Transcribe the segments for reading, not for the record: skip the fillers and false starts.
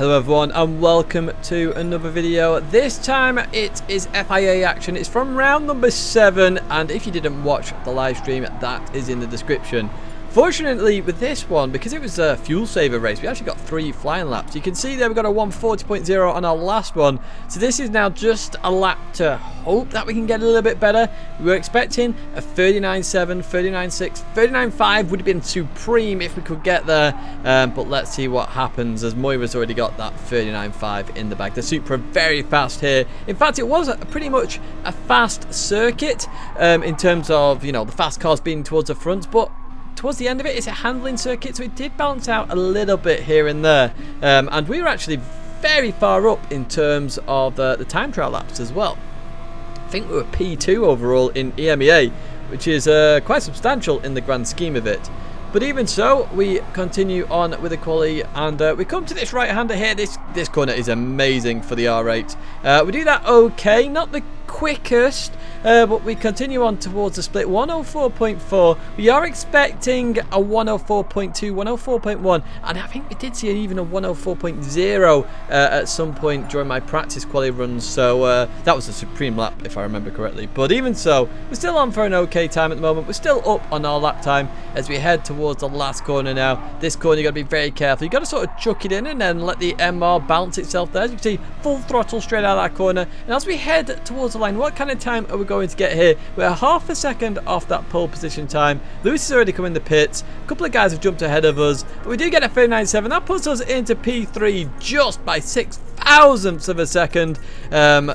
Hello everyone and welcome to another video. This time it is FIA action. It's from round number 7, and if you didn't watch the live stream, that is in the description. Fortunately with this one, because it was a fuel saver race, we actually got 3 flying laps. You can see there we got a 140.0 on our last one, so this is now just a lap to hope that we can get a little bit better. We were expecting a 39.7, 39.6, 39.5 would have been supreme if we could get there, but let's see what happens, as Moira's already got that 39.5 in the bag. The Supra very fast here. In fact, it was pretty much a fast circuit in terms of, you know, the fast cars being towards the front, but towards the end of it, it's a handling circuit, so it did balance out a little bit here and there. And we were actually very far up in terms of the time trial laps as well. I think we were P2 overall in EMEA, which is quite substantial in the grand scheme of it. But even so, we continue on with the quali, and we come to this right-hander here. This corner is amazing for the R8. We do that okay, not the quickest, but we continue on towards the split. 104.4. We are expecting a 104.2, 104.1, and I think we did see even a 104.0 at some point during my practice quali runs. So that was a supreme lap, if I remember correctly. But even so, we're still on for an okay time at the moment. We're still up on our lap time as we head towards the last corner now. This corner, you got to be very careful. You got to sort of chuck it in and then let the MR balance itself there. As you can see, full throttle straight out of that corner. And as we head towards the line, what kind of time are we going to get here? We're half a second off that pole position time. Lewis has already come in the pits. A couple of guys have jumped ahead of us, but we do get a 39.7. That puts us into P3 just by 6 thousandths of a second.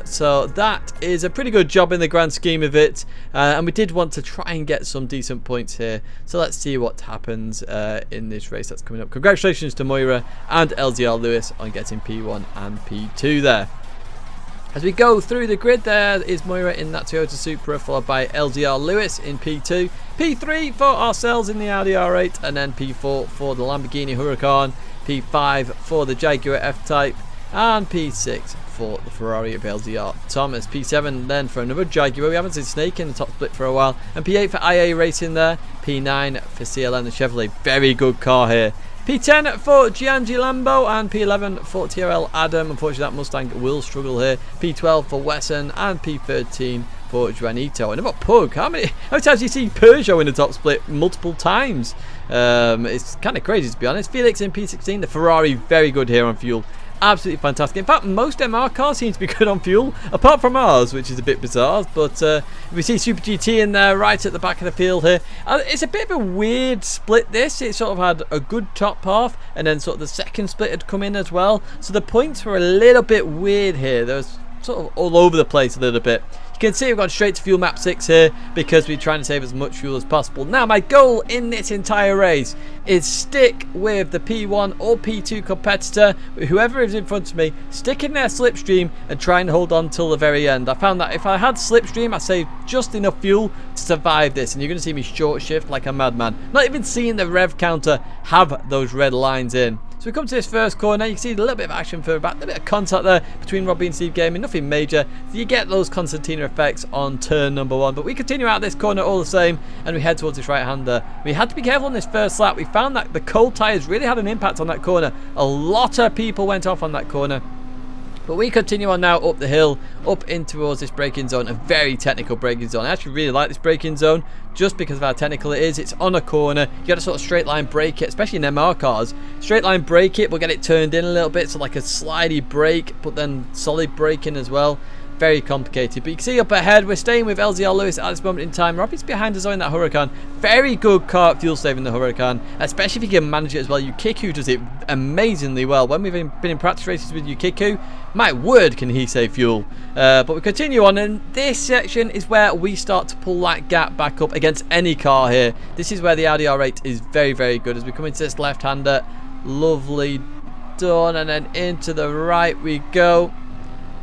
So that is a pretty good job in the grand scheme of it, and we did want to try and get some decent points here. So let's see what happens in this race that's coming up. Congratulations to Moira and LZR Lewis on getting P1 and P2 there. As we go through the grid, there is Moira in that Toyota Supra, followed by LZR Lewis in P2, P3 for ourselves in the Audi R8, and then P4 for the Lamborghini Huracan, P5 for the Jaguar F-Type, and P6 for the Ferrari of LZR Thomas. P7 then for another Jaguar. We haven't seen Snake in the top split for a while. And P8 for IA Racing there. P9 for CLN the Chevrolet. Very good car here. P10 for Giangi Lambo, and P11 for TRL Adam. Unfortunately, that Mustang will struggle here. P12 for Wesson, and P13 for Juanito. And about Pug, how many times do you see Peugeot in the top split? Multiple times. It's kind of crazy, to be honest. Felix in P16. The Ferrari very good here on fuel. Absolutely fantastic. In fact, most MR cars seem to be good on fuel, apart from ours, which is a bit bizarre. But we see Super GT in there right at the back of the field here. It's a bit of a weird split, this. It sort of had a good top half, and then sort of the second split had come in as well. So the points were a little bit weird here. There was sort of all over the place a little bit. You can see we've gone straight to fuel map 6 here because we're trying to save as much fuel as possible. Now my goal in this entire race is stick with the P1 or P2 competitor, whoever is in front of me, stick in their slipstream and try and hold on till the very end. I found that if I had slipstream, I saved just enough fuel to survive this, and you're going to see me short shift like a madman. Not even seeing the rev counter have those red lines in. So we come to this first corner. You can see a little bit of action further back, a little bit of contact there between Robbie and Steve Gaming, nothing major. So you get those Constantina effects on turn number 1, but we continue out this corner all the same, and we head towards this right-hander. We had to be careful on this first lap. We found that the cold tyres really had an impact on that corner. A lot of people went off on that corner. But we continue on now up the hill, up in towards this braking zone, a very technical braking zone. I actually really like this braking zone just because of how technical it is. It's on a corner. You got to sort of straight line brake it, especially in MR cars. Straight line brake it, we'll get it turned in a little bit, so like a slidey brake, but then solid braking as well. Very complicated, but you can see up ahead we're staying with LZR Lewis at this moment in time. Robbie's behind us on that Huracan. Very good car at fuel saving the Huracan, especially if you can manage it as well. Yukiku does it amazingly well. When we've been in practice races with Yukiku, my word can he save fuel. But we continue on, and this section is where we start to pull that gap back up against any car here. This is where the Audi R8 is very, very good. As we come into this left-hander, lovely done, and then into the right we go.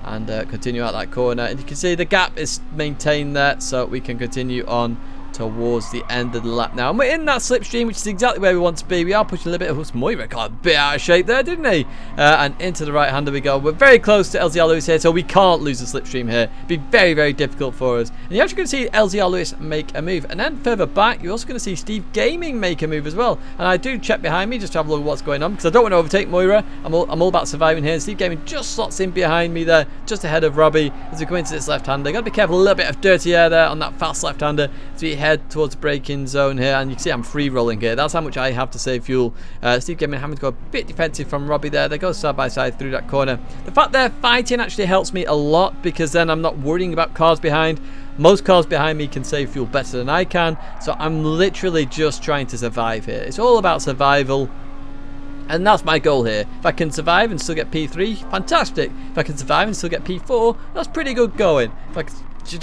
And continue out that corner, and you can see the gap is maintained there, so we can continue on towards the end of the lap now. And we're in that slipstream, which is exactly where we want to be. We are pushing a little bit. Moira got a bit out of shape there, didn't he? And into the right-hander we go. We're very close to LZR Lewis here, so we can't lose the slipstream here. It'd be very, very difficult for us. And you're actually going to see LZR Lewis make a move. And then further back, you're also going to see Steve Gaming make a move as well. And I do check behind me just to have a look at what's going on, because I don't want to overtake Moira. I'm all about surviving here. Steve Gaming just slots in behind me there, just ahead of Robbie as we go into this left-hander. Got to be careful, a little bit of dirty air there on that fast left-hander as we head towards the braking zone here. And you can see I'm free rolling here. That's how much I have to save fuel. Steve Gaming having to go a bit defensive from Robbie there. They go side by side through that corner. The fact they're fighting actually helps me a lot, because then I'm not worrying about cars behind. Most cars behind me can save fuel better than I can, so I'm literally just trying to survive here. It's all about survival, and that's my goal here. If I can survive and still get P3, fantastic. If I can survive and still get P4, that's pretty good going. If I can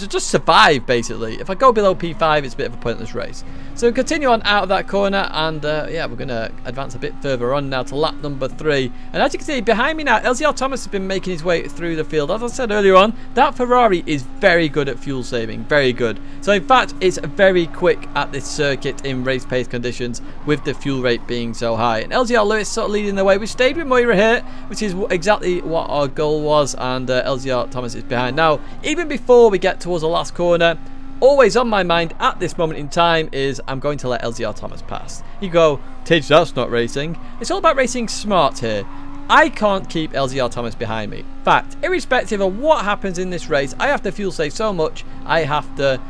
just survive, basically. If I go below P5, it's a bit of a pointless race. So we continue on out of that corner, and yeah, we're going to advance a bit further on now to lap number 3. And as you can see behind me now, LZR Thomas has been making his way through the field. As I said earlier on, that Ferrari is very good at fuel saving, very good. So in fact, it's very quick at this circuit in race pace conditions, with the fuel rate being so high. And LZR Lewis sort of leading the way. We stayed with Moira here, which is exactly what our goal was, and LZR Thomas is behind. Now, even before we get towards the last corner, always on my mind at this moment in time is I'm going to let LZR Thomas pass. You go, Tidge, that's not racing. It's all about racing smart here. I can't keep LZR Thomas behind me. In fact, irrespective of what happens in this race, I have to fuel save so much. I have to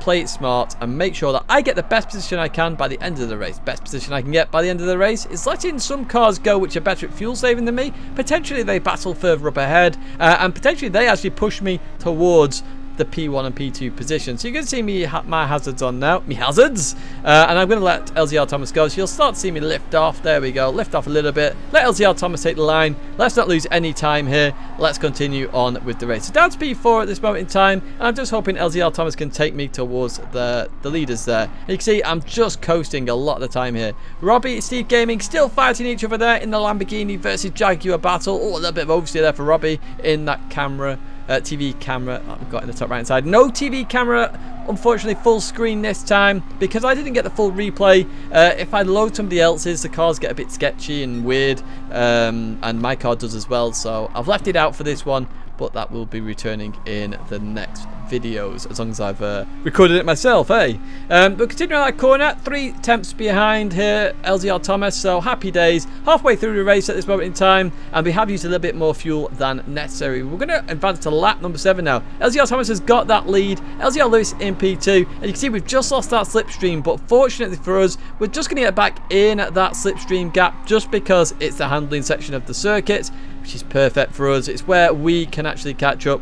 play it smart and make sure that I get the best position I can by the end of the race. Best position I can get by the end of the race is letting some cars go which are better at fuel saving than me. Potentially they battle further up ahead, and potentially they actually push me towards the P1 and P2 position. So you can see me my hazards on now. Me hazards! And I'm going to let LZR Thomas go. So you'll start to see me lift off. There we go. Lift off a little bit. Let LZR Thomas take the line. Let's not lose any time here. Let's continue on with the race. So down to P4 at this moment in time. And I'm just hoping LZR Thomas can take me towards the leaders there. And you can see I'm just coasting a lot of the time here. Robbie, Steve Gaming still fighting each other there in the Lamborghini versus Jaguar battle. Oh, a little bit of oversteer there for Robbie in that camera. TV camera we've got in the top right hand side. No TV camera, unfortunately, full screen this time, because I didn't get the full replay. If I load somebody else's, the cars get a bit sketchy and weird, and my car does as well, so I've left it out for this one, but that will be returning in the next videos, as long as I've recorded it myself, hey? But continuing that corner, 3 attempts behind here, LZR Thomas, so happy days. Halfway through the race at this moment in time, and we have used a little bit more fuel than necessary. We're going to advance to lap number 7 now. LZR Thomas has got that lead, LZR Lewis in P2, and you can see we've just lost that slipstream, but fortunately for us, we're just going to get back in that slipstream gap, just because it's the handling section of the circuit, which is perfect for us. It's where we can actually catch up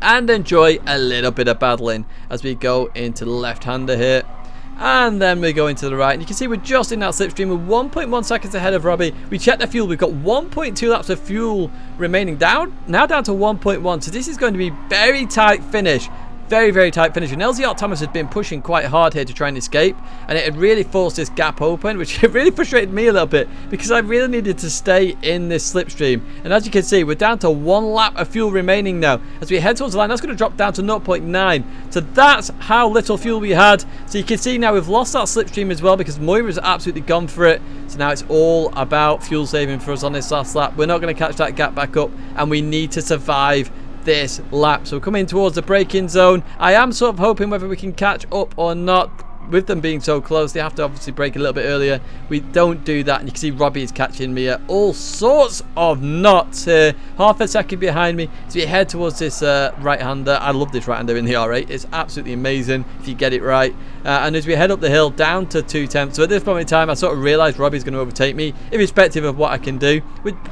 and enjoy a little bit of battling as we go into the left-hander here, and then we go into the right, and you can see we're just in that slipstream. We're 1.1 seconds ahead of Robbie. We checked the fuel, we've got 1.2 laps of fuel remaining, now down to 1.1, so this is going to be very tight finish. Very, very tight finish. And LZR Thomas has been pushing quite hard here to try and escape, and it had really forced this gap open, which really frustrated me a little bit, because I really needed to stay in this slipstream. And as you can see, we're down to 1 lap of fuel remaining now. As we head towards the line, that's going to drop down to 0.9. So that's how little fuel we had. So you can see now we've lost that slipstream as well, because Moira's absolutely gone for it. So now it's all about fuel saving for us on this last lap. We're not going to catch that gap back up, and we need to survive this lap. So we're coming towards the braking zone. I am sort of hoping whether we can catch up or not. With them being so close, they have to obviously brake a little bit earlier. We don't do that, and you can see Robbie is catching me at all sorts of knots here. Half a second behind me as we head towards this right-hander. I love this right-hander in the R8. It's absolutely amazing if you get it right. And as we head up the hill down to 2 tenths, so at this moment in time, I sort of realised Robbie's going to overtake me, irrespective of what I can do.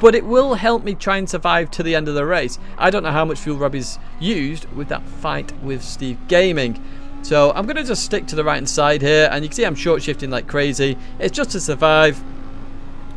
But it will help me try and survive to the end of the race. I don't know how much fuel Robbie's used with that fight with Steve Gaming. So I'm going to just stick to the right hand side here, and you can see I'm short shifting like crazy. It's just to survive,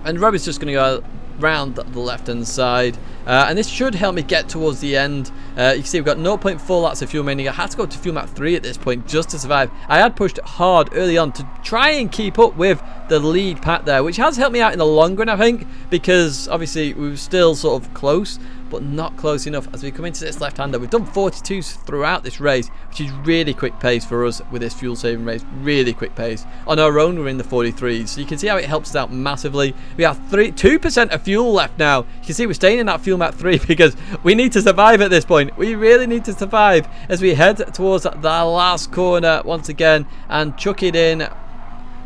and Robbie's just going to go round the left hand side, and this should help me get towards the end. You can see we've got 0.4 laps of fuel remaining. I had to go to fuel map 3 at this point just to survive. I had pushed hard early on to try and keep up with the lead pack there, which has helped me out in the long run, I think, because obviously we were still sort of close, but not close enough as we come into this left-hander. We've done 42s throughout this race, which is really quick pace for us with this fuel-saving race. Really quick pace. On our own, we're in the 43s, so you can see how it helps us out massively. We have 2% of fuel left now. You can see we're staying in that fuel map 3 because we need to survive at this point. We really need to survive as we head towards the last corner once again and chuck it in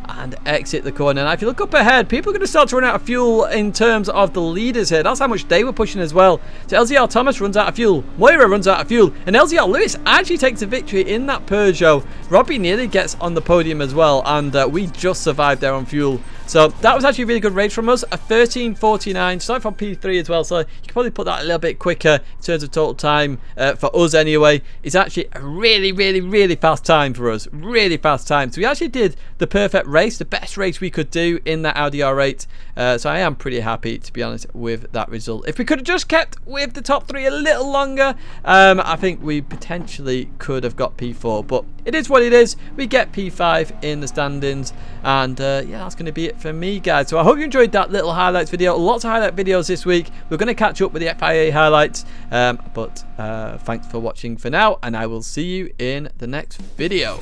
and exit the corner. Now if you look up ahead, people are going to start to run out of fuel in terms of the leaders here. That's how much they were pushing as well. So LZR Thomas runs out of fuel, Moira runs out of fuel, and LZR Lewis actually takes a victory in that Peugeot. Robbie nearly gets on the podium as well, and we just survived there on fuel. So that was actually a really good race from us, a 13:49, started from P3 as well, so you can probably put that a little bit quicker in terms of total time for us anyway. It's actually a really fast time for us, really fast time. So we actually did the perfect race, the best race we could do in that Audi R8, so I am pretty happy, to be honest, with that result. If we could have just kept with the top 3 a little longer, I think we potentially could have got P4, but it is what it is. We get P5 in the standings, and yeah, that's going to be it for me, guys. So I hope you enjoyed that little highlights video. Lots of highlight videos this week. We're going to catch up with the FIA highlights, but thanks for watching for now, and I will see you in the next video.